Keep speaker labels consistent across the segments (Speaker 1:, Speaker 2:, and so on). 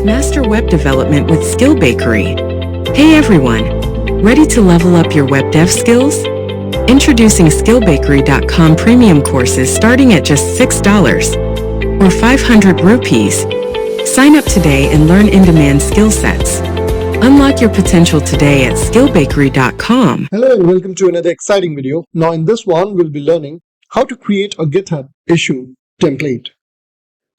Speaker 1: Master web development with SkillBakery. Hey everyone! Ready to level up your web dev skills? Introducing SkillBakery.com premium courses starting at just $6 or 500 rupees. Sign up today and learn in-demand skill sets. Unlock your potential today at SkillBakery.com.
Speaker 2: Hello and welcome to another exciting video. Now in this one, we'll be learning how to create a GitHub issue template.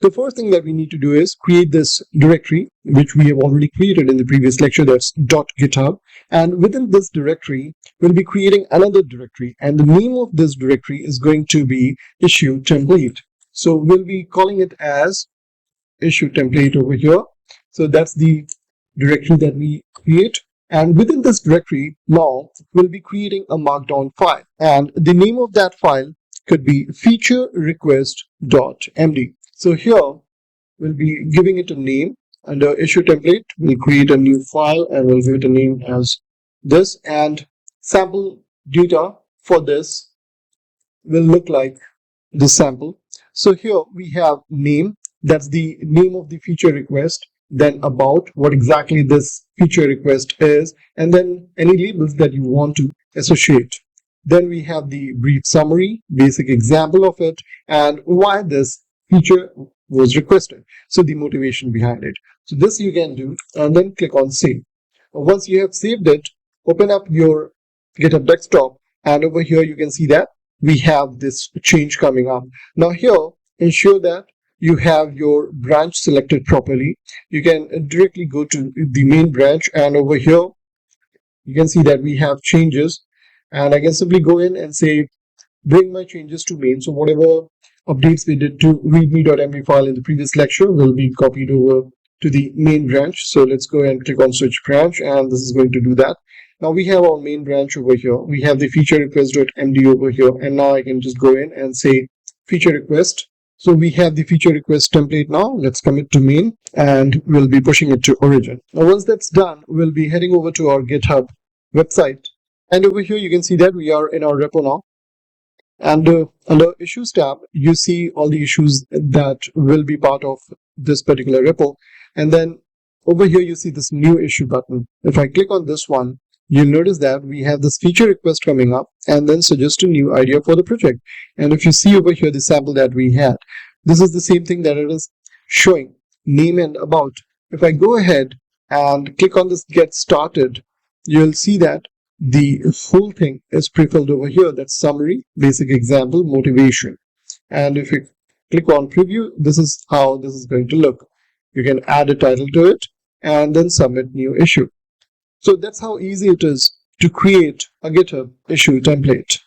Speaker 2: The first thing that we need to do is create this directory, which we have already created in the previous lecture, that's .github. And within this directory, we'll be creating another directory. And the name of this directory is going to be IssueTemplate. So we'll be calling it as IssueTemplate over here. So that's the directory that we create. And within this directory, now we'll be creating a markdown file. And the name of that file could be featurerequest.md. So here we'll be giving it a name. Under IssueTemplate, we'll create a new file and we'll give it a name as this. And sample data for this will look like this sample. So here we have name, that's the name of the feature request, then about what exactly this feature request is, and then any labels that you want to associate. Then we have the brief summary, basic example of it, and why this feature was requested. So the motivation behind it. So this you can do and then click on save. Once you have saved it, open up your GitHub desktop and over here you can see that we have this change coming up. Now here, ensure that you have your branch selected properly. You can directly go to the main branch and over here you can see that we have changes, and I can simply go in and say bring my changes to main. So whatever updates we did to readme.md file in the previous lecture will be copied over to the main branch. So let's go and click on switch branch and this is going to do that. Now we have our main branch over here. We have the feature request.md over here, and now I can just go in and say feature request. So we have the feature request template now. Let's commit to main and we'll be pushing it to origin. Now once that's done, we'll be heading over to our GitHub website. And over here you can see that we are in our repo now. And under issues tab, you see all the issues that will be part of this particular repo. And then over here, you see this new issue button. If I click on this one, you'll notice that we have this feature request coming up and then suggest a new idea for the project. And if you see over here, the sample that we had, this is the same thing that it is showing, name and about. If I go ahead and click on this get started, you'll see that the whole thing is pre-filled over here. That's summary, basic example, motivation. And if you click on preview, this is how this is going to look. You can add a title to it and then submit new issue. So that's how easy it is to create a GitHub issue template.